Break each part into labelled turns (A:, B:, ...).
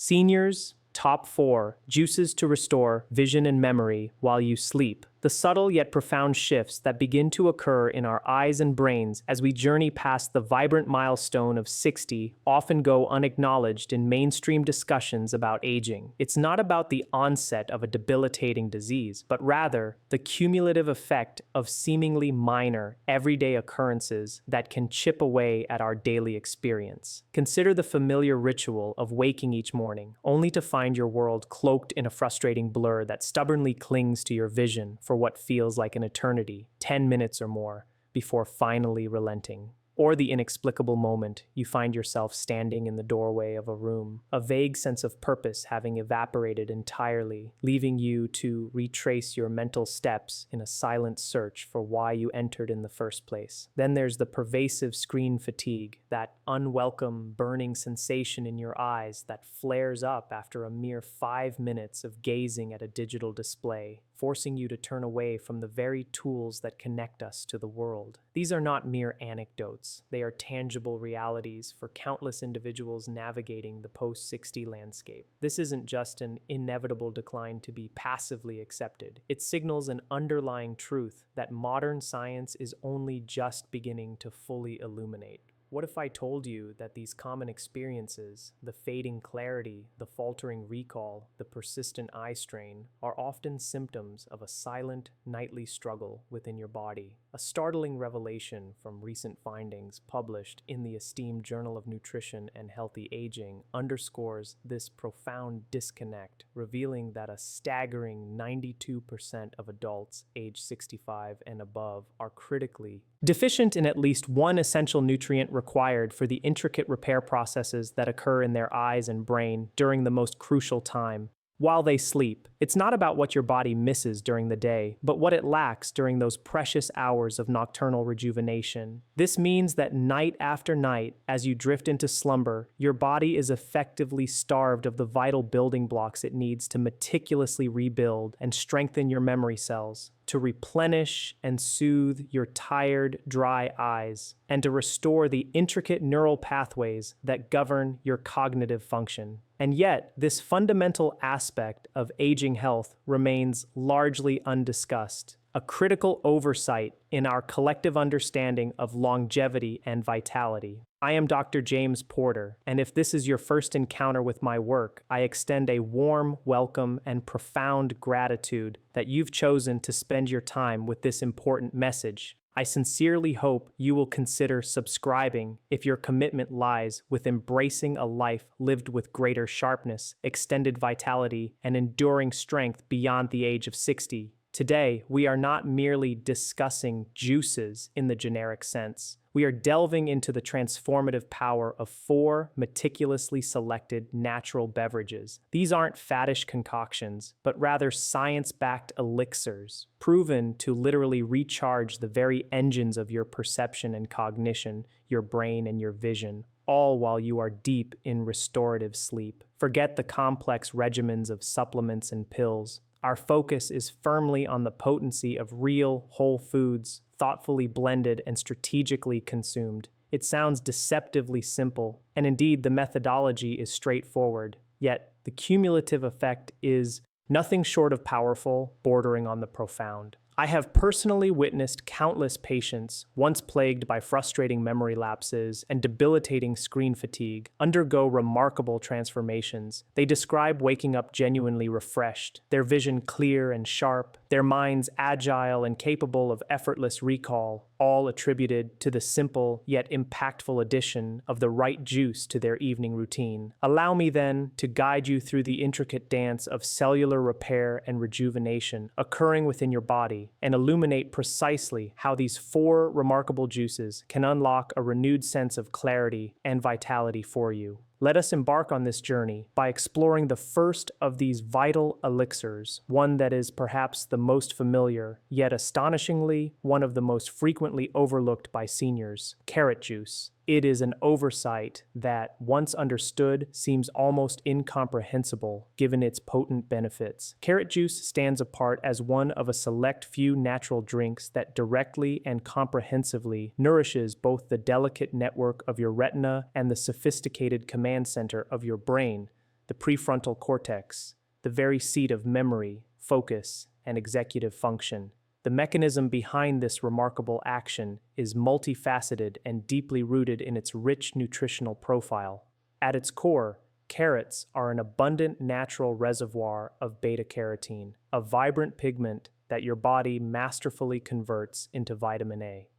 A: Seniors, top 4 juices to restore vision and memory while you sleep. The subtle yet profound shifts that begin to occur in our eyes and brains as we journey past the vibrant milestone of 60 often go unacknowledged in mainstream discussions about aging. It's not about the onset of a debilitating disease, but rather the cumulative effect of seemingly minor, everyday occurrences that can chip away at our daily experience. Consider the familiar ritual of waking each morning, only to find your world cloaked in a frustrating blur that stubbornly clings to your vision for what feels like an eternity, 10 minutes or more, before finally relenting. Or the inexplicable moment you find yourself standing in the doorway of a room, a vague sense of purpose having evaporated entirely, leaving you to retrace your mental steps in a silent search for why you entered in the first place. Then there's the pervasive screen fatigue, that unwelcome, burning sensation in your eyes that flares up after a mere 5 minutes of gazing at a digital display, forcing you to turn away from the very tools that connect us to the world. These are not mere anecdotes. They are tangible realities for countless individuals navigating the post-60 landscape. This isn't just an inevitable decline to be passively accepted. It signals an underlying truth that modern science is only just beginning to fully illuminate. What if I told you that these common experiences, the fading clarity, the faltering recall, the persistent eye strain, are often symptoms of a silent, nightly struggle within your body? A startling revelation from recent findings published in the esteemed Journal of Nutrition and Healthy Aging underscores this profound disconnect, revealing that a staggering 92% of adults aged 65 and above are critically deficient in at least one essential nutrient required for the intricate repair processes that occur in their eyes and brain during the most crucial time, while they sleep. It's not about what your body misses during the day, but what it lacks during those precious hours of nocturnal rejuvenation. This means that night after night, as you drift into slumber, your body is effectively starved of the vital building blocks it needs to meticulously rebuild and strengthen your memory cells, to replenish and soothe your tired, dry eyes, and to restore the intricate neural pathways that govern your cognitive function. And yet, this fundamental aspect of aging health remains largely undiscussed, a critical oversight in our collective understanding of longevity and vitality. I am Dr. James Porter, and if this is your first encounter with my work, I extend a warm welcome and profound gratitude that you've chosen to spend your time with this important message. I sincerely hope you will consider subscribing if your commitment lies with embracing a life lived with greater sharpness, extended vitality, and enduring strength beyond the age of 60. Today, we are not merely discussing juices in the generic sense. We are delving into the transformative power of 4 meticulously selected natural beverages. These aren't faddish concoctions, but rather science-backed elixirs, proven to literally recharge the very engines of your perception and cognition, your brain and your vision, all while you are deep in restorative sleep. Forget the complex regimens of supplements and pills. Our focus is firmly on the potency of real, whole foods, thoughtfully blended and strategically consumed. It sounds deceptively simple, and indeed the methodology is straightforward, yet the cumulative effect is nothing short of powerful, bordering on the profound. I have personally witnessed countless patients, once plagued by frustrating memory lapses and debilitating screen fatigue, undergo remarkable transformations. They describe waking up genuinely refreshed, their vision clear and sharp, their minds agile and capable of effortless recall, all attributed to the simple yet impactful addition of the right juice to their evening routine. Allow me then to guide you through the intricate dance of cellular repair and rejuvenation occurring within your body, and illuminate precisely how these 4 remarkable juices can unlock a renewed sense of clarity and vitality for you. Let us embark on this journey by exploring the first of these vital elixirs, one that is perhaps the most familiar, yet astonishingly one of the most frequently overlooked by seniors: carrot juice. It is an oversight that, once understood, seems almost incomprehensible given its potent benefits. Carrot juice stands apart as one of a select few natural drinks that directly and comprehensively nourishes both the delicate network of your retina and the sophisticated command center of your brain. the prefrontal cortex, the very seat of memory, focus, and executive function. The mechanism behind this remarkable action is multifaceted and deeply rooted in its rich nutritional profile. At its core, carrots are an abundant natural reservoir of beta-carotene, a vibrant pigment that your body masterfully converts into vitamin A.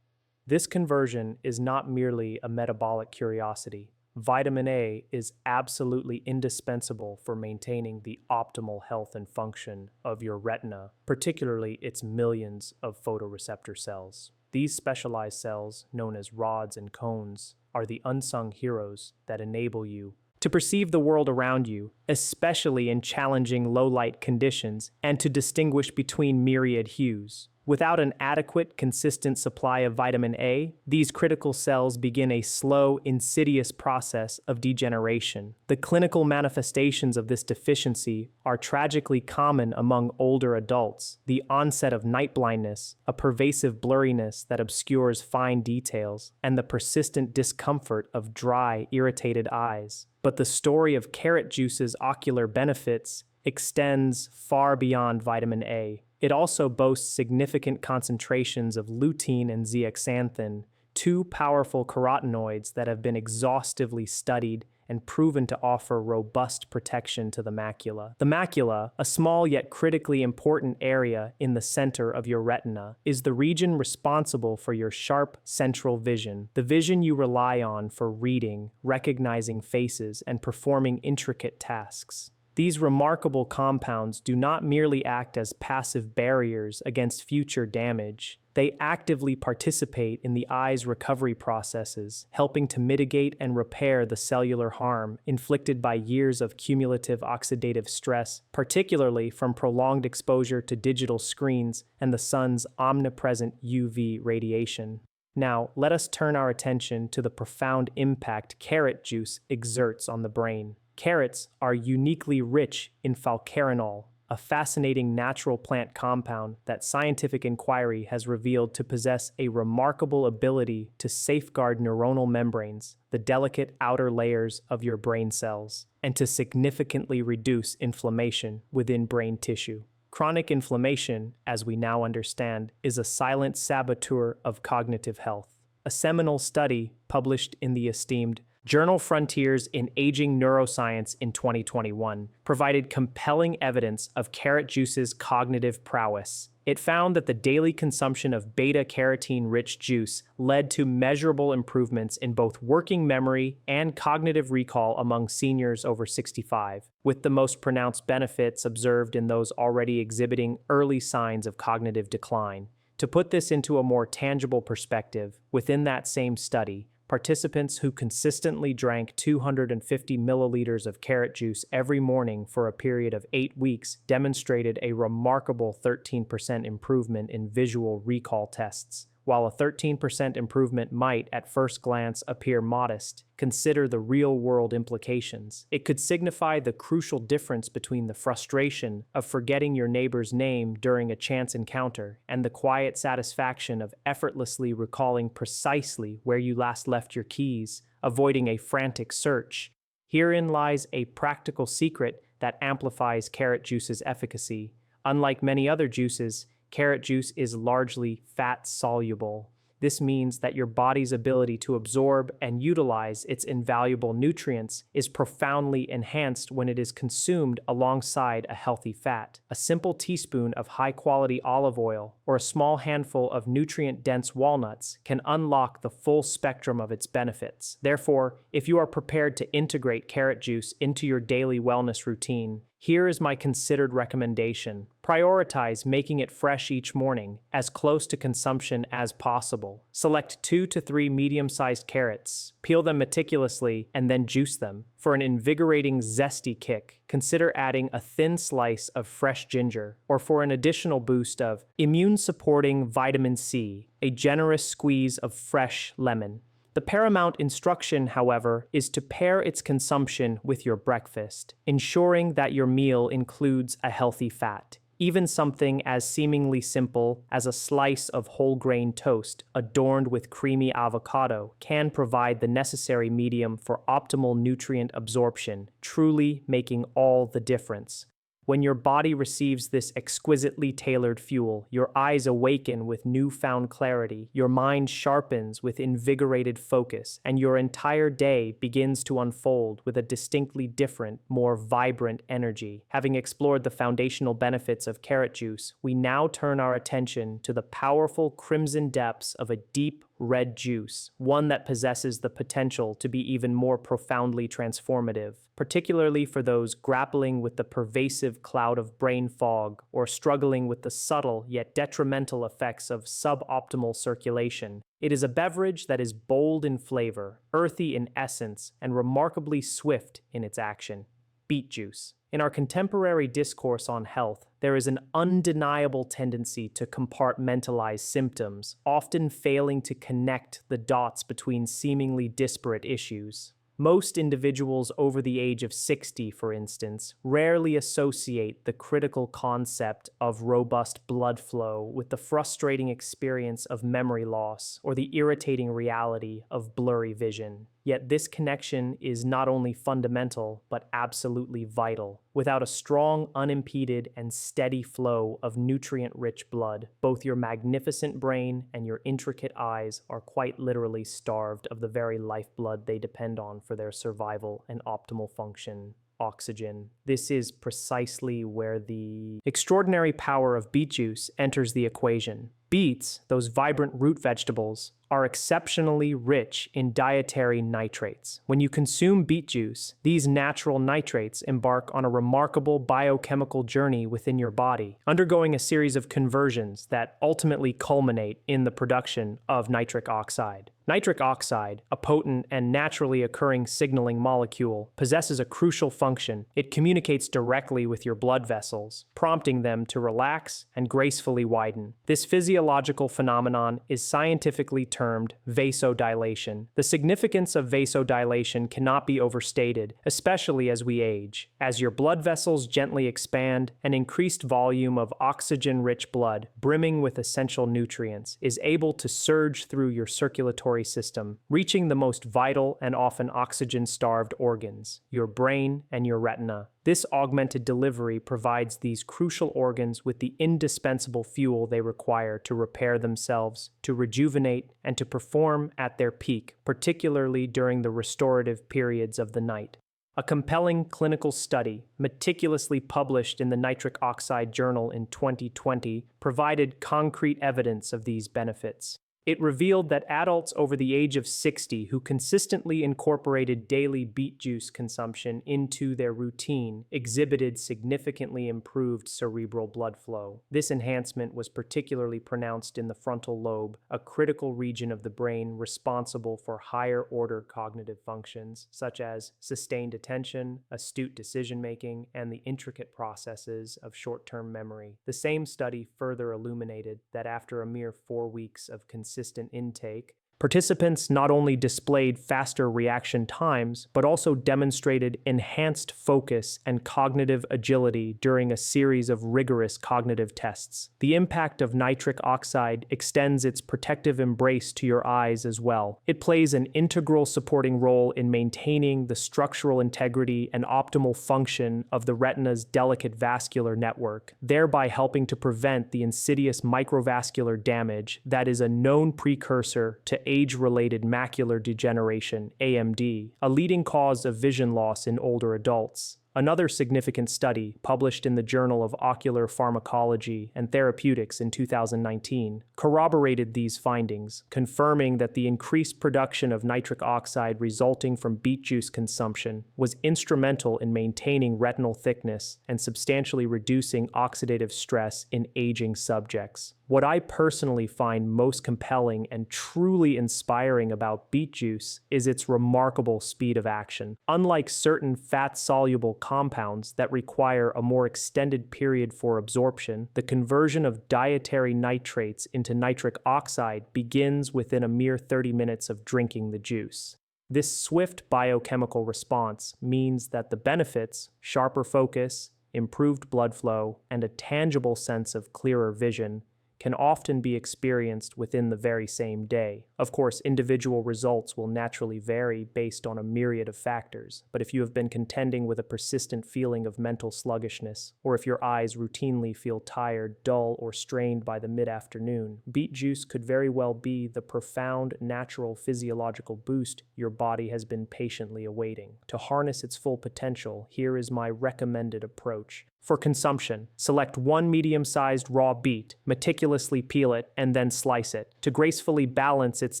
A: This conversion is not merely a metabolic curiosity. Vitamin A is absolutely indispensable for maintaining the optimal health and function of your retina, particularly its millions of photoreceptor cells. These specialized cells, known as rods and cones, are the unsung heroes that enable you to perceive the world around you, especially in challenging low-light conditions, and to distinguish between myriad hues. Without an adequate, consistent supply of vitamin A, these critical cells begin a slow, insidious process of degeneration. The clinical manifestations of this deficiency are tragically common among older adults: the onset of night blindness, a pervasive blurriness that obscures fine details, and the persistent discomfort of dry, irritated eyes. But the story of carrot juice's ocular benefits extends far beyond vitamin A. It also boasts significant concentrations of lutein and zeaxanthin, two powerful carotenoids that have been exhaustively studied and proven to offer robust protection to the macula. The macula, a small yet critically important area in the center of your retina, is the region responsible for your sharp central vision, the vision you rely on for reading, recognizing faces, and performing intricate tasks. These remarkable compounds do not merely act as passive barriers against future damage. They actively participate in the eye's recovery processes, helping to mitigate and repair the cellular harm inflicted by years of cumulative oxidative stress, particularly from prolonged exposure to digital screens and the sun's omnipresent UV radiation. Now, let us turn our attention to the profound impact carrot juice exerts on the brain. Carrots are uniquely rich in falcarinol, a fascinating natural plant compound that scientific inquiry has revealed to possess a remarkable ability to safeguard neuronal membranes, the delicate outer layers of your brain cells, and to significantly reduce inflammation within brain tissue. Chronic inflammation, as we now understand, is a silent saboteur of cognitive health. A seminal study published in the esteemed Journal Frontiers in Aging Neuroscience in 2021 provided compelling evidence of carrot juice's cognitive prowess. It found that the daily consumption of beta-carotene-rich juice led to measurable improvements in both working memory and cognitive recall among seniors over 65, with the most pronounced benefits observed in those already exhibiting early signs of cognitive decline. To put this into a more tangible perspective, within that same study, participants who consistently drank 250 milliliters of carrot juice every morning for a period of 8 weeks demonstrated a remarkable 13% improvement in visual recall tests. While a 13% improvement might, at first glance, appear modest, consider the real-world implications. It could signify the crucial difference between the frustration of forgetting your neighbor's name during a chance encounter and the quiet satisfaction of effortlessly recalling precisely where you last left your keys, avoiding a frantic search. Herein lies a practical secret that amplifies carrot juice's efficacy. Unlike many other juices, carrot juice is largely fat-soluble. This means that your body's ability to absorb and utilize its invaluable nutrients is profoundly enhanced when it is consumed alongside a healthy fat. A simple teaspoon of high-quality olive oil or a small handful of nutrient-dense walnuts can unlock the full spectrum of its benefits. Therefore, if you are prepared to integrate carrot juice into your daily wellness routine, here is my considered recommendation. Prioritize making it fresh each morning, as close to consumption as possible. Select 2 to 3 medium-sized carrots, peel them meticulously, and then juice them. For an invigorating, zesty kick, consider adding a thin slice of fresh ginger, or for an additional boost of immune-supporting vitamin C, a generous squeeze of fresh lemon. The paramount instruction, however, is to pair its consumption with your breakfast, ensuring that your meal includes a healthy fat. Even something as seemingly simple as a slice of whole grain toast adorned with creamy avocado can provide the necessary medium for optimal nutrient absorption, truly making all the difference. When your body receives this exquisitely tailored fuel, your eyes awaken with newfound clarity, your mind sharpens with invigorated focus, and your entire day begins to unfold with a distinctly different, more vibrant energy. Having explored the foundational benefits of carrot juice, we now turn our attention to the powerful crimson depths of a deep, red juice, one that possesses the potential to be even more profoundly transformative, particularly for those grappling with the pervasive cloud of brain fog or struggling with the subtle yet detrimental effects of suboptimal circulation. It is a beverage that is bold in flavor, earthy in essence, and remarkably swift in its action. Beet juice. In our contemporary discourse on health, there is an undeniable tendency to compartmentalize symptoms, often failing to connect the dots between seemingly disparate issues. Most individuals over the age of 60, for instance, rarely associate the critical concept of robust blood flow with the frustrating experience of memory loss or the irritating reality of blurry vision. Yet this connection is not only fundamental, but absolutely vital. Without a strong, unimpeded, and steady flow of nutrient-rich blood, both your magnificent brain and your intricate eyes are quite literally starved of the very lifeblood they depend on for their survival and optimal function. Oxygen. This is precisely where the extraordinary power of beet juice enters the equation. Beets, those vibrant root vegetables, are exceptionally rich in dietary nitrates. When you consume beet juice, these natural nitrates embark on a remarkable biochemical journey within your body, undergoing a series of conversions that ultimately culminate in the production of nitric oxide. Nitric oxide, a potent and naturally occurring signaling molecule, possesses a crucial function. It communicates directly with your blood vessels, prompting them to relax and gracefully widen. This physiological phenomenon is scientifically termed vasodilation. The significance of vasodilation cannot be overstated, especially as we age. As your blood vessels gently expand, an increased volume of oxygen-rich blood, brimming with essential nutrients, is able to surge through your circulatory system, reaching the most vital and often oxygen-starved organs, your brain and your retina. This augmented delivery provides these crucial organs with the indispensable fuel they require to repair themselves, to rejuvenate, and to perform at their peak, particularly during the restorative periods of the night. A compelling clinical study, meticulously published in the Nitric Oxide Journal in 2020, provided concrete evidence of these benefits. It revealed that adults over the age of 60 who consistently incorporated daily beet juice consumption into their routine exhibited significantly improved cerebral blood flow. This enhancement was particularly pronounced in the frontal lobe, a critical region of the brain responsible for higher-order cognitive functions, such as sustained attention, astute decision-making, and the intricate processes of short-term memory. The same study further illuminated that after a mere 4 weeks of consistent intake, participants not only displayed faster reaction times, but also demonstrated enhanced focus and cognitive agility during a series of rigorous cognitive tests. The impact of nitric oxide extends its protective embrace to your eyes as well. It plays an integral supporting role in maintaining the structural integrity and optimal function of the retina's delicate vascular network, thereby helping to prevent the insidious microvascular damage that is a known precursor to age-related macular degeneration, AMD, a leading cause of vision loss in older adults. Another significant study, published in the Journal of Ocular Pharmacology and Therapeutics in 2019, corroborated these findings, confirming that the increased production of nitric oxide resulting from beet juice consumption was instrumental in maintaining retinal thickness and substantially reducing oxidative stress in aging subjects. What I personally find most compelling and truly inspiring about beet juice is its remarkable speed of action. Unlike certain fat-soluble compounds that require a more extended period for absorption, the conversion of dietary nitrates into nitric oxide begins within a mere 30 minutes of drinking the juice. This swift biochemical response means that the benefits, sharper focus, improved blood flow, and a tangible sense of clearer vision can often be experienced within the very same day. Of course, individual results will naturally vary based on a myriad of factors, but if you have been contending with a persistent feeling of mental sluggishness, or if your eyes routinely feel tired, dull, or strained by the mid-afternoon, beet juice could very well be the profound, natural physiological boost your body has been patiently awaiting. To harness its full potential, here is my recommended approach. For consumption, select one medium-sized raw beet, meticulously peel it, and then slice it. To gracefully balance its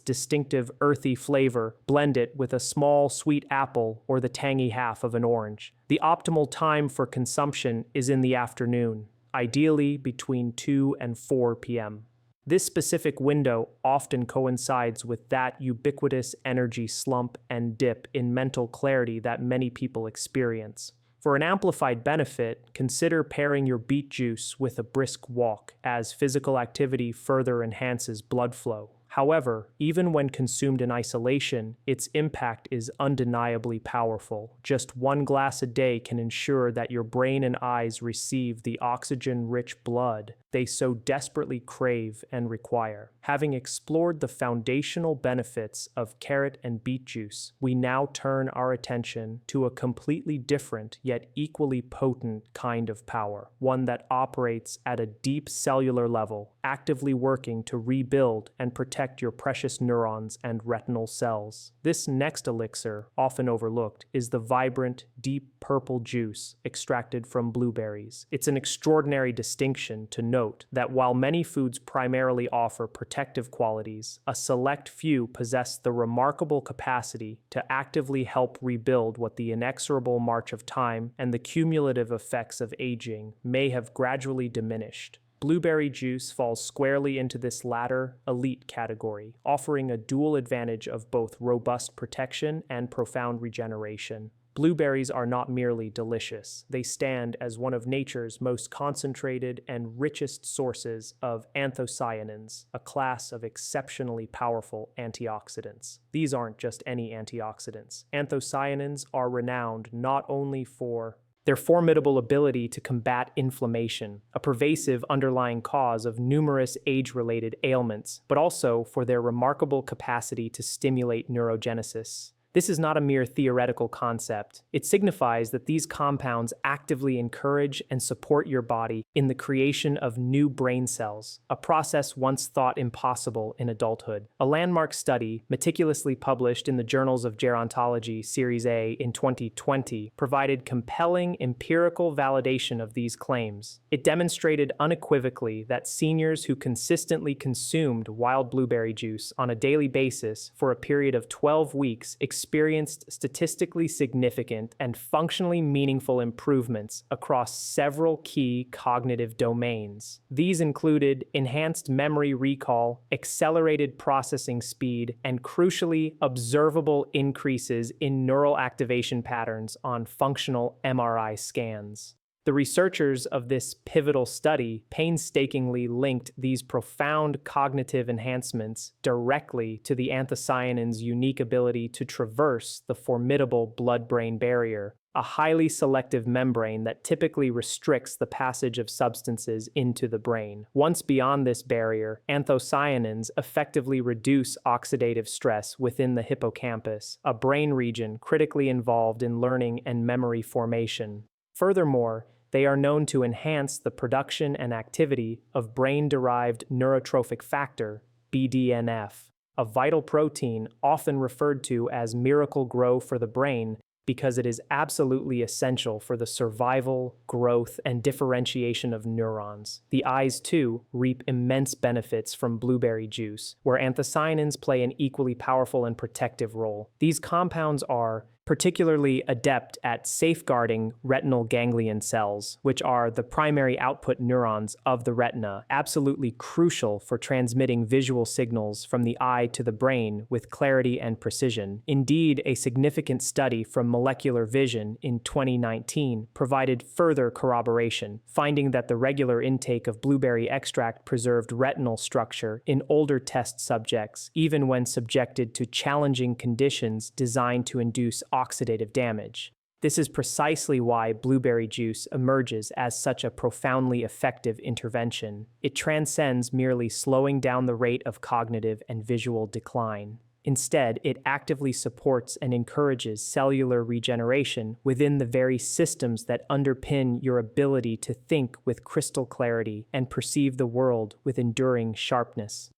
A: distinctive earthy flavor, blend it with a small sweet apple or the tangy half of an orange. The optimal time for consumption is in the afternoon, ideally between 2 and 4 p.m. This specific window often coincides with that ubiquitous energy slump and dip in mental clarity that many people experience. For an amplified benefit, consider pairing your beet juice with a brisk walk, as physical activity further enhances blood flow. However, even when consumed in isolation, its impact is undeniably powerful. Just one glass a day can ensure that your brain and eyes receive the oxygen-rich blood they so desperately crave and require. Having explored the foundational benefits of carrot and beet juice, we now turn our attention to a completely different yet equally potent kind of power, one that operates at a deep cellular level, actively working to rebuild and protect your precious neurons and retinal cells. This next elixir, often overlooked, is the vibrant, deep purple juice extracted from blueberries. It's an extraordinary distinction to note that while many foods primarily offer protective qualities, a select few possess the remarkable capacity to actively help rebuild what the inexorable march of time and the cumulative effects of aging may have gradually diminished. Blueberry juice falls squarely into this latter, elite category, offering a dual advantage of both robust protection and profound regeneration. Blueberries are not merely delicious. They stand as one of nature's most concentrated and richest sources of anthocyanins, a class of exceptionally powerful antioxidants. These aren't just any antioxidants. Anthocyanins are renowned not only for their formidable ability to combat inflammation, a pervasive underlying cause of numerous age-related ailments, but also for their remarkable capacity to stimulate neurogenesis. This is not a mere theoretical concept. It signifies that these compounds actively encourage and support your body in the creation of new brain cells, a process once thought impossible in adulthood. A landmark study, meticulously published in the Journals of Gerontology Series A in 2020, provided compelling empirical validation of these claims. It demonstrated unequivocally that seniors who consistently consumed wild blueberry juice on a daily basis for a period of 12 weeks experienced statistically significant and functionally meaningful improvements across several key cognitive domains. These included enhanced memory recall, accelerated processing speed, and crucially, observable increases in neural activation patterns on functional MRI scans. The researchers of this pivotal study painstakingly linked these profound cognitive enhancements directly to the anthocyanins' unique ability to traverse the formidable blood-brain barrier, a highly selective membrane that typically restricts the passage of substances into the brain. Once beyond this barrier, anthocyanins effectively reduce oxidative stress within the hippocampus, a brain region critically involved in learning and memory formation. Furthermore, they are known to enhance the production and activity of brain-derived neurotrophic factor, BDNF, a vital protein often referred to as miracle grow for the brain because it is absolutely essential for the survival, growth, and differentiation of neurons. The eyes, too, reap immense benefits from blueberry juice, where anthocyanins play an equally powerful and protective role. These compounds are particularly adept at safeguarding retinal ganglion cells, which are the primary output neurons of the retina, absolutely crucial for transmitting visual signals from the eye to the brain with clarity and precision. Indeed, a significant study from Molecular Vision in 2019 provided further corroboration, finding that the regular intake of blueberry extract preserved retinal structure in older test subjects, even when subjected to challenging conditions designed to induce oxidative damage. This is precisely why blueberry juice emerges as such a profoundly effective intervention. It transcends merely slowing down the rate of cognitive and visual decline. Instead, it actively supports and encourages cellular regeneration within the very systems that underpin your ability to think with crystal clarity and perceive the world with enduring sharpness.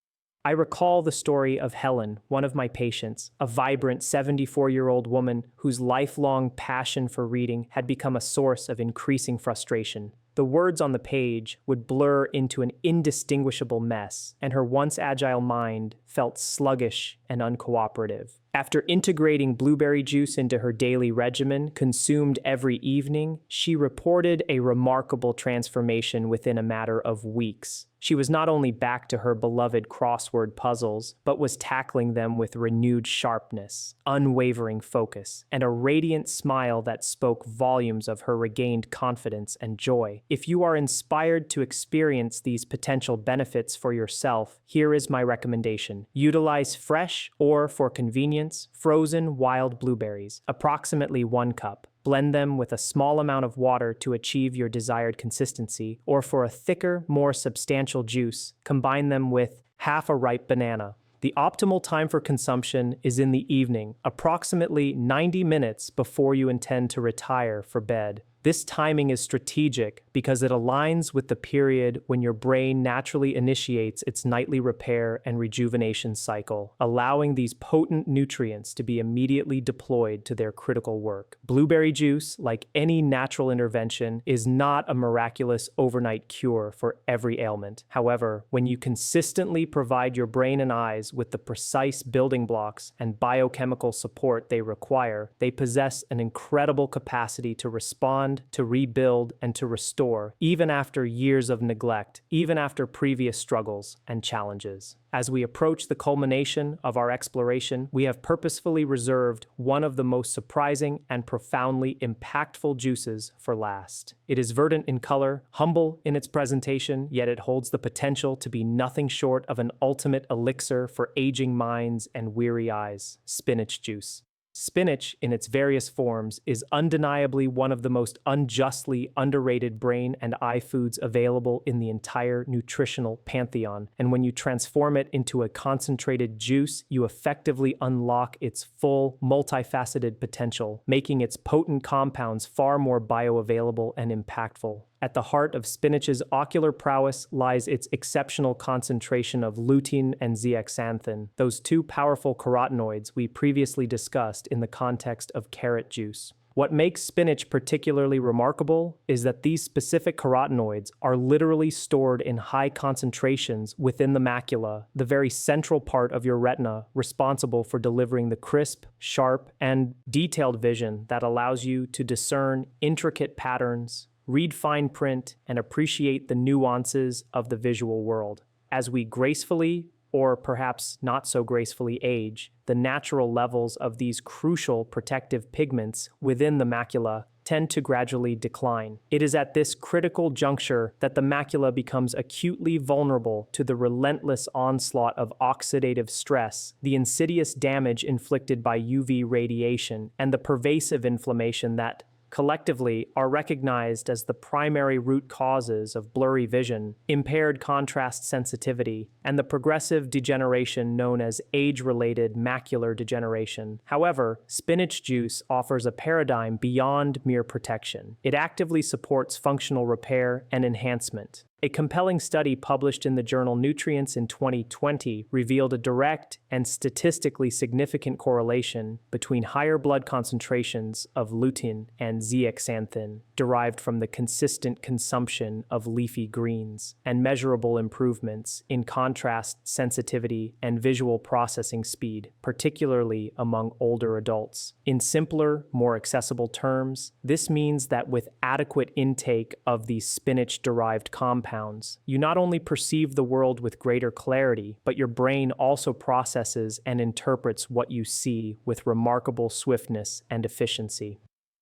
A: I recall the story of Helen, one of my patients, a vibrant 74-year-old woman whose lifelong passion for reading had become a source of increasing frustration. The words on the page would blur into an indistinguishable mess, and her once agile mind felt sluggish and uncooperative. After integrating blueberry juice into her daily regimen, consumed every evening, she reported a remarkable transformation within a matter of weeks. She was not only back to her beloved crossword puzzles, but was tackling them with renewed sharpness, unwavering focus, and a radiant smile that spoke volumes of her regained confidence and joy. If you are inspired to experience these potential benefits for yourself, here is my recommendation. Utilize fresh or, for convenience, frozen wild blueberries, approximately 1 cup. Blend them with a small amount of water to achieve your desired consistency, or for a thicker, more substantial juice, combine them with half a ripe banana. The optimal time for consumption is in the evening, approximately 90 minutes before you intend to retire for bed. This timing is strategic because it aligns with the period when your brain naturally initiates its nightly repair and rejuvenation cycle, allowing these potent nutrients to be immediately deployed to their critical work. Blueberry juice, like any natural intervention, is not a miraculous overnight cure for every ailment. However, when you consistently provide your brain and eyes with the precise building blocks and biochemical support they require, they possess an incredible capacity to respond, to rebuild, and to restore, even after years of neglect, even after previous struggles and challenges. As we approach the culmination of our exploration, we have purposefully reserved one of the most surprising and profoundly impactful juices for last. It is verdant in color, humble in its presentation, yet it holds the potential to be nothing short of an ultimate elixir for aging minds and weary eyes: spinach juice. Spinach, in its various forms, is undeniably one of the most unjustly underrated brain and eye foods available in the entire nutritional pantheon, and when you transform it into a concentrated juice, you effectively unlock its full, multifaceted potential, making its potent compounds far more bioavailable and impactful. At the heart of spinach's ocular prowess lies its exceptional concentration of lutein and zeaxanthin, those two powerful carotenoids we previously discussed in the context of carrot juice. What makes spinach particularly remarkable is that these specific carotenoids are literally stored in high concentrations within the macula, the very central part of your retina responsible for delivering the crisp, sharp, and detailed vision that allows you to discern intricate patterns, read fine print, and appreciate the nuances of the visual world. As we gracefully, or perhaps not so gracefully, age, the natural levels of these crucial protective pigments within the macula tend to gradually decline. It is at this critical juncture that the macula becomes acutely vulnerable to the relentless onslaught of oxidative stress, the insidious damage inflicted by UV radiation, and the pervasive inflammation that, collectively, are recognized as the primary root causes of blurry vision, impaired contrast sensitivity, and the progressive degeneration known as age-related macular degeneration. However, spinach juice offers a paradigm beyond mere protection. It actively supports functional repair and enhancement. A compelling study published in the journal Nutrients in 2020 revealed a direct and statistically significant correlation between higher blood concentrations of lutein and zeaxanthin derived from the consistent consumption of leafy greens, and measurable improvements in contrast sensitivity and visual processing speed, particularly among older adults. In simpler, more accessible terms, this means that with adequate intake of these spinach-derived compounds, you not only perceive the world with greater clarity, but your brain also processes and interprets what you see with remarkable swiftness and efficiency.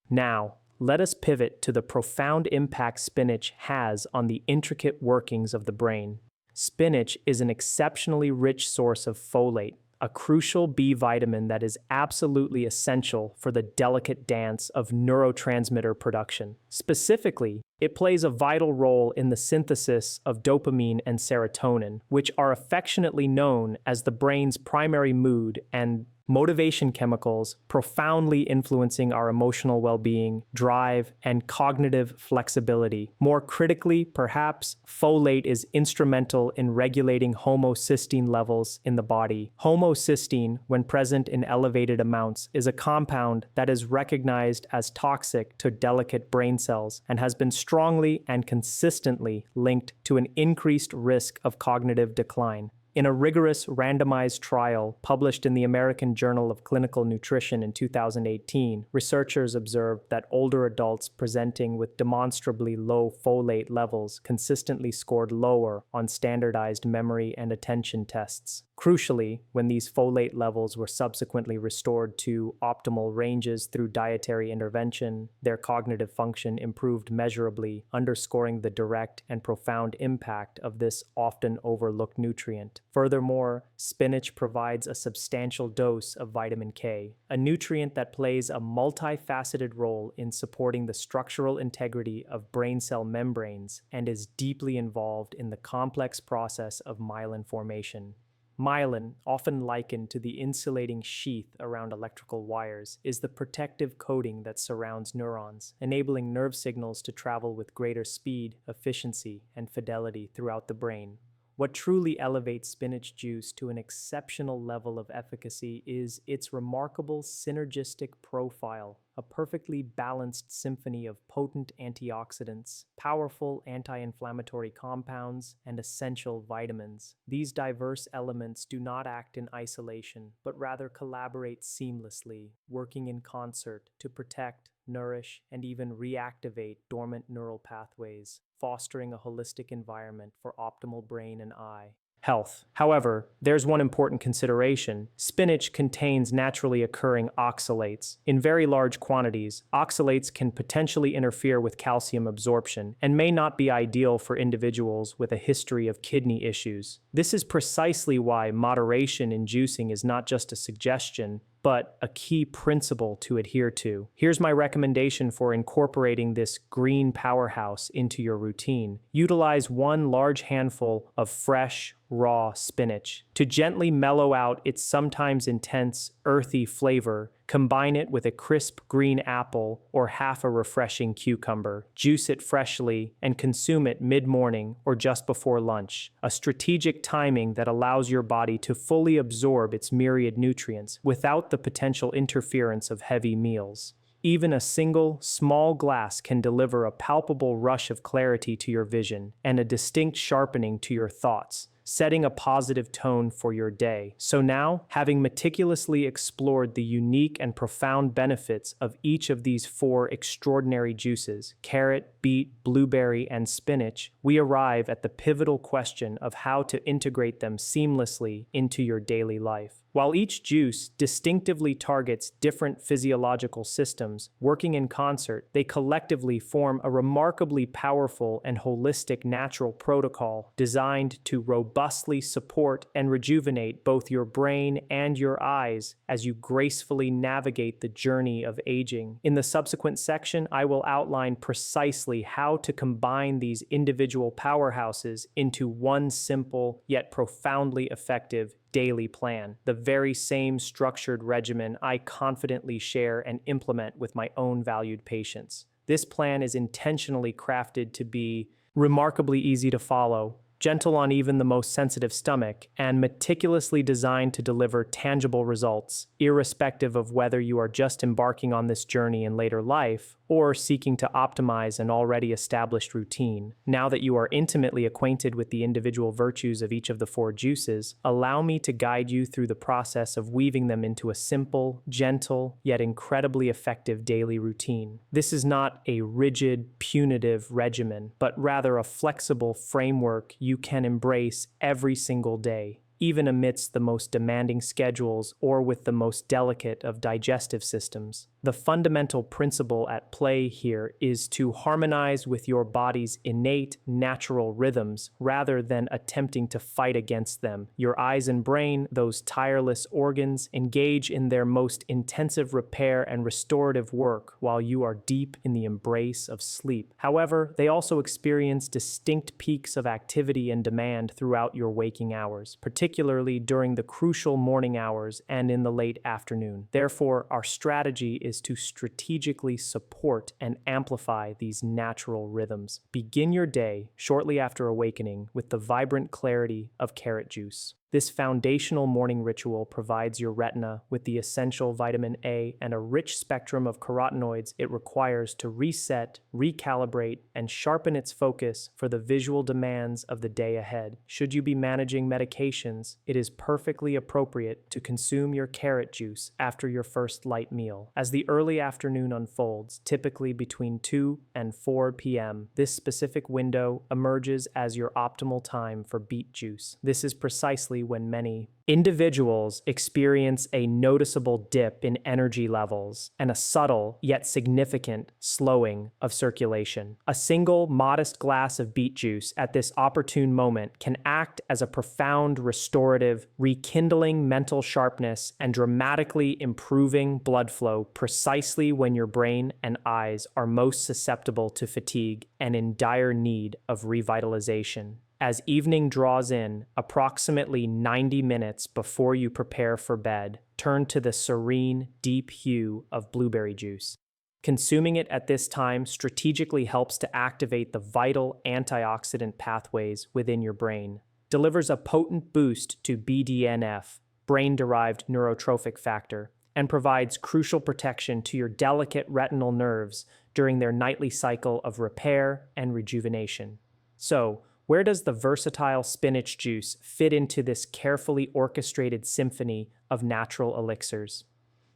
A: Now, let us pivot to the profound impact spinach has on the intricate workings of the brain. Spinach is an exceptionally rich source of folate, a crucial B vitamin that is absolutely essential for the delicate dance of neurotransmitter production. Specifically, it plays a vital role in the synthesis of dopamine and serotonin, which are affectionately known as the brain's primary mood and motivation chemicals, profoundly influencing our emotional well-being, drive, and cognitive flexibility. More critically, perhaps, folate is instrumental in regulating homocysteine levels in the body. Homocysteine, when present in elevated amounts, is a compound that is recognized as toxic to delicate brain cells and has been strongly and consistently linked to an increased risk of cognitive decline. In a rigorous randomized trial published in the American Journal of Clinical Nutrition in 2018, researchers observed that older adults presenting with demonstrably low folate levels consistently scored lower on standardized memory and attention tests. Crucially, when these folate levels were subsequently restored to optimal ranges through dietary intervention, their cognitive function improved measurably, underscoring the direct and profound impact of this often overlooked nutrient. Furthermore, spinach provides a substantial dose of vitamin K, a nutrient that plays a multifaceted role in supporting the structural integrity of brain cell membranes and is deeply involved in the complex process of myelin formation. Myelin, often likened to the insulating sheath around electrical wires, is the protective coating that surrounds neurons, enabling nerve signals to travel with greater speed, efficiency, and fidelity throughout the brain. What truly elevates spinach juice to an exceptional level of efficacy is its remarkable synergistic profile, a perfectly balanced symphony of potent antioxidants, powerful anti-inflammatory compounds, and essential vitamins. These diverse elements do not act in isolation, but rather collaborate seamlessly, working in concert to protect, nourish, and even reactivate dormant neural pathways, fostering a holistic environment for optimal brain and eye health. However, there's one important consideration. Spinach contains naturally occurring oxalates. In very large quantities, oxalates can potentially interfere with calcium absorption and may not be ideal for individuals with a history of kidney issues. This is precisely why moderation in juicing is not just a suggestion, but a key principle to adhere to. Here's my recommendation for incorporating this green powerhouse into your routine. Utilize one large handful of fresh, raw spinach. To gently mellow out its sometimes intense, earthy flavor, combine it with a crisp green apple or half a refreshing cucumber. Juice it freshly and consume it mid-morning or just before lunch, a strategic timing that allows your body to fully absorb its myriad nutrients without the potential interference of heavy meals. Even a single, small glass can deliver a palpable rush of clarity to your vision and a distinct sharpening to your thoughts, setting a positive tone for your day. So now, having meticulously explored the unique and profound benefits of each of these four extraordinary juices, carrot, beet, blueberry, and spinach, we arrive at the pivotal question of how to integrate them seamlessly into your daily life. While each juice distinctively targets different physiological systems working in concert, they collectively form a remarkably powerful and holistic natural protocol designed to robustly support and rejuvenate both your brain and your eyes as you gracefully navigate the journey of aging. In the subsequent section, I will outline precisely how to combine these individual powerhouses into one simple yet profoundly effective daily plan, the very same structured regimen I confidently share and implement with my own valued patients. This plan is intentionally crafted to be remarkably easy to follow, gentle on even the most sensitive stomach, and meticulously designed to deliver tangible results, irrespective of whether you are just embarking on this journey in later life or seeking to optimize an already established routine. Now that you are intimately acquainted with the individual virtues of each of the four juices, allow me to guide you through the process of weaving them into a simple, gentle, yet incredibly effective daily routine. This is not a rigid, punitive regimen, but rather a flexible framework you can embrace every single day, even amidst the most demanding schedules or with the most delicate of digestive systems. The fundamental principle at play here is to harmonize with your body's innate natural rhythms rather than attempting to fight against them. Your eyes and brain, those tireless organs, engage in their most intensive repair and restorative work while you are deep in the embrace of sleep. However, they also experience distinct peaks of activity and demand throughout your waking hours, particularly during the crucial morning hours and in the late afternoon. Therefore, our strategy is to strategically support and amplify these natural rhythms. Begin your day shortly after awakening with the vibrant clarity of carrot juice. This foundational morning ritual provides your retina with the essential vitamin A and a rich spectrum of carotenoids it requires to reset, recalibrate, and sharpen its focus for the visual demands of the day ahead. Should you be managing medications, it is perfectly appropriate to consume your carrot juice after your first light meal. As the early afternoon unfolds, typically between 2 and 4 p.m., this specific window emerges as your optimal time for beet juice. This is precisely when many individuals experience a noticeable dip in energy levels and a subtle yet significant slowing of circulation. A single modest glass of beet juice at this opportune moment can act as a profound restorative, rekindling mental sharpness and dramatically improving blood flow precisely when your brain and eyes are most susceptible to fatigue and in dire need of revitalization. As evening draws in, approximately 90 minutes before you prepare for bed, turn to the serene, deep hue of blueberry juice. Consuming it at this time strategically helps to activate the vital antioxidant pathways within your brain, delivers a potent boost to BDNF, brain-derived neurotrophic factor, and provides crucial protection to your delicate retinal nerves during their nightly cycle of repair and rejuvenation. So, where does the versatile spinach juice fit into this carefully orchestrated symphony of natural elixirs?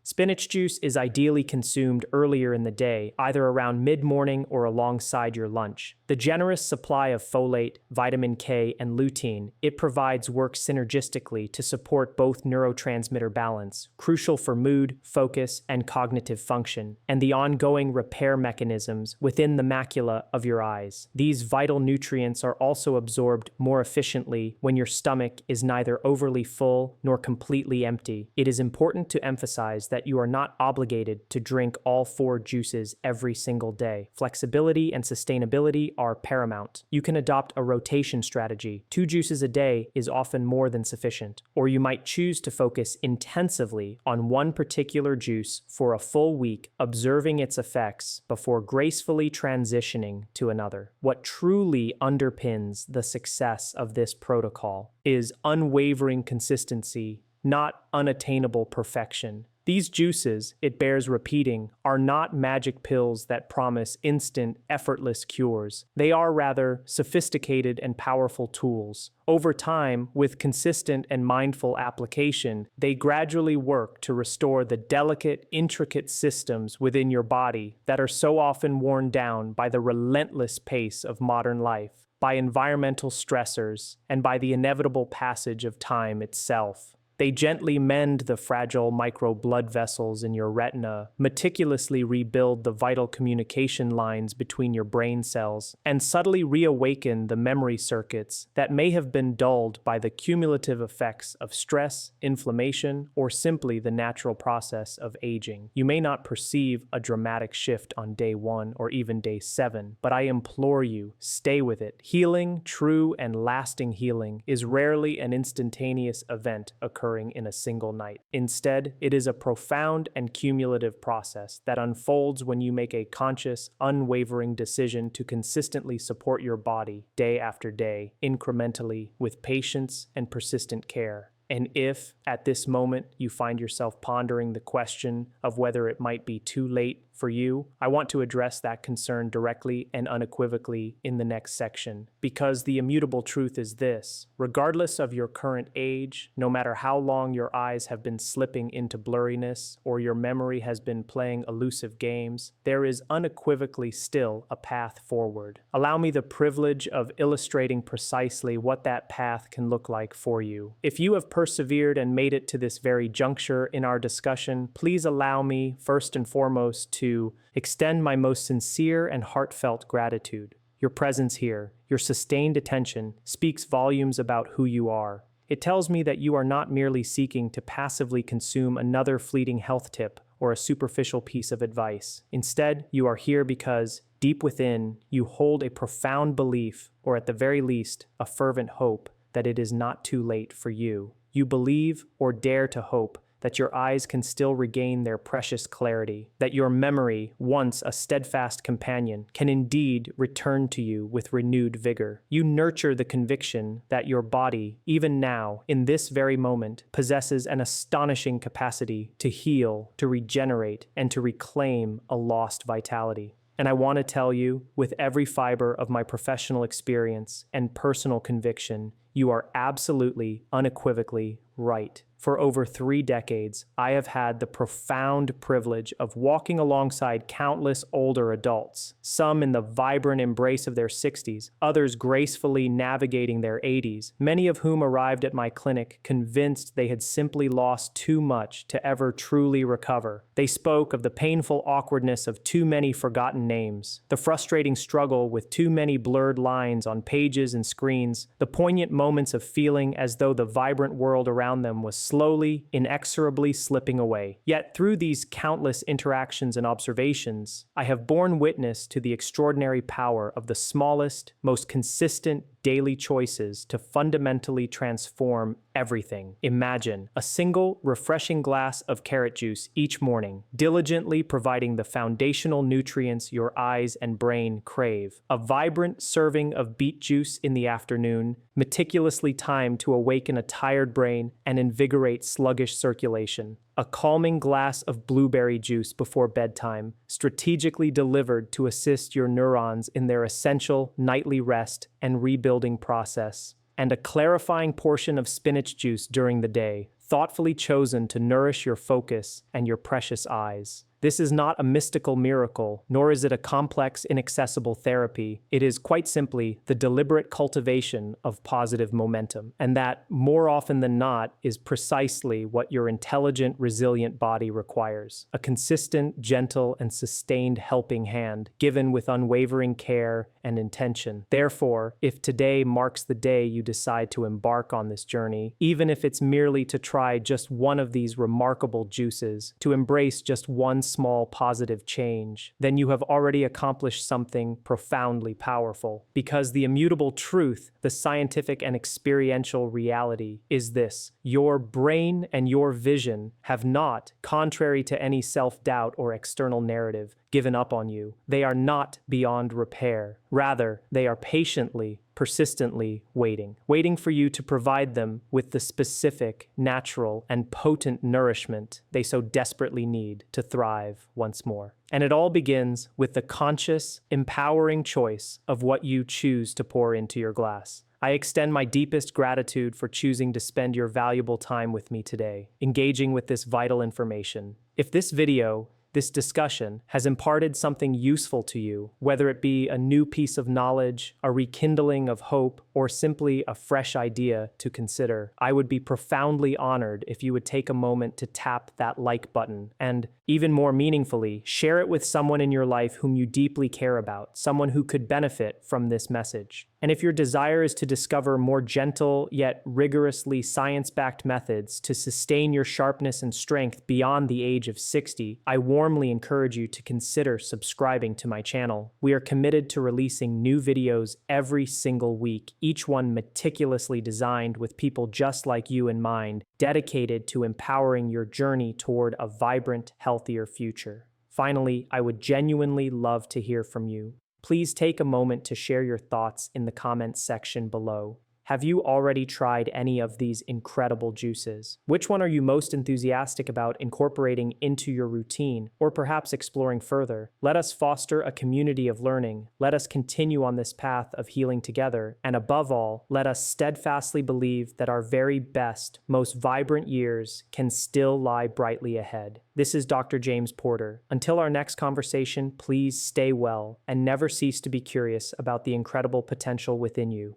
A: Spinach juice is ideally consumed earlier in the day, either around mid-morning or alongside your lunch. The generous supply of folate, vitamin K, and lutein it provides works synergistically to support both neurotransmitter balance, crucial for mood, focus, and cognitive function, and the ongoing repair mechanisms within the macula of your eyes. These vital nutrients are also absorbed more efficiently when your stomach is neither overly full nor completely empty. It is important to emphasize that you are not obligated to drink all 4 juices every single day. Flexibility and sustainability are paramount. You can adopt a rotation strategy. 2 juices a day is often more than sufficient. Or you might choose to focus intensively on one particular juice for a full week, observing its effects before gracefully transitioning to another. What truly underpins the success of this protocol is unwavering consistency, not unattainable perfection. These juices, it bears repeating, are not magic pills that promise instant, effortless cures. They are rather sophisticated and powerful tools. Over time, with consistent and mindful application, they gradually work to restore the delicate, intricate systems within your body that are so often worn down by the relentless pace of modern life, by environmental stressors, and by the inevitable passage of time itself. They gently mend the fragile micro blood vessels in your retina, meticulously rebuild the vital communication lines between your brain cells, and subtly reawaken the memory circuits that may have been dulled by the cumulative effects of stress, inflammation, or simply the natural process of aging. You may not perceive a dramatic shift on day 1 or even day 7, but I implore you, stay with it. Healing, true and lasting healing, is rarely an instantaneous event occurring in a single night. Instead, it is a profound and cumulative process that unfolds when you make a conscious, unwavering decision to consistently support your body day after day, incrementally, with patience and persistent care. And if, at this moment, you find yourself pondering the question of whether it might be too late for you, I want to address that concern directly and unequivocally in the next section. Because the immutable truth is this: regardless of your current age, no matter how long your eyes have been slipping into blurriness or your memory has been playing elusive games, there is unequivocally still a path forward. Allow me the privilege of illustrating precisely what that path can look like for you. If you have persevered and made it to this very juncture in our discussion, please allow me, first and foremost, to extend my most sincere and heartfelt gratitude. Your presence here, your sustained attention, speaks volumes about who you are. It tells me that you are not merely seeking to passively consume another fleeting health tip or a superficial piece of advice. Instead, you are here because, deep within, you hold a profound belief, or at the very least, a fervent hope, that it is not too late for you. You believe, or dare to hope, that your eyes can still regain their precious clarity, that your memory, once a steadfast companion, can indeed return to you with renewed vigor. You nurture the conviction that your body, even now, in this very moment, possesses an astonishing capacity to heal, to regenerate, and to reclaim a lost vitality. And I want to tell you, with every fiber of my professional experience and personal conviction, you are absolutely, unequivocally right. For over 3 decades, I have had the profound privilege of walking alongside countless older adults, some in the vibrant embrace of their 60s, others gracefully navigating their 80s, many of whom arrived at my clinic convinced they had simply lost too much to ever truly recover. They spoke of the painful awkwardness of too many forgotten names, the frustrating struggle with too many blurred lines on pages and screens, the poignant moments of feeling as though the vibrant world around them was slowly, inexorably slipping away. Yet through these countless interactions and observations, I have borne witness to the extraordinary power of the smallest, most consistent daily choices to fundamentally transform everything. Imagine a single, refreshing glass of carrot juice each morning, diligently providing the foundational nutrients your eyes and brain crave. A vibrant serving of beet juice in the afternoon, meticulously timed to awaken a tired brain and invigorate sluggish circulation. A calming glass of blueberry juice before bedtime, strategically delivered to assist your neurons in their essential nightly rest and rebuilding process. And a clarifying portion of spinach juice during the day, thoughtfully chosen to nourish your focus and your precious eyes. This is not a mystical miracle, nor is it a complex, inaccessible therapy. It is quite simply the deliberate cultivation of positive momentum. And that, more often than not, is precisely what your intelligent, resilient body requires. A consistent, gentle, and sustained helping hand, given with unwavering care and intention. Therefore, if today marks the day you decide to embark on this journey, even if it's merely to try just one of these remarkable juices, to embrace just one small positive change, then you have already accomplished something profoundly powerful. Because the immutable truth, the scientific and experiential reality, is this: your brain and your vision have not, contrary to any self-doubt or external narrative, given up on you. They are not beyond repair. Rather, they are patiently, persistently waiting for you to provide them with the specific, natural, and potent nourishment they so desperately need to thrive once more. And it all begins with the conscious, empowering choice of what you choose to pour into your glass. I extend my deepest gratitude for choosing to spend your valuable time with me today, engaging with this vital information. If this video, this discussion, has imparted something useful to you, whether it be a new piece of knowledge, a rekindling of hope, or simply a fresh idea to consider, I would be profoundly honored if you would take a moment to tap that like button and, even more meaningfully, share it with someone in your life whom you deeply care about, someone who could benefit from this message. And if your desire is to discover more gentle yet rigorously science-backed methods to sustain your sharpness and strength beyond the age of 60, I warmly encourage you to consider subscribing to my channel. We are committed to releasing new videos every single week, each one meticulously designed with people just like you in mind, dedicated to empowering your journey toward a vibrant, healthier future. Finally, I would genuinely love to hear from you. Please take a moment to share your thoughts in the comments section below. Have you already tried any of these incredible juices? Which one are you most enthusiastic about incorporating into your routine, or perhaps exploring further? Let us foster a community of learning. Let us continue on this path of healing together. And above all, let us steadfastly believe that our very best, most vibrant years can still lie brightly ahead. This is Dr. James Porter. Until our next conversation, please stay well and never cease to be curious about the incredible potential within you.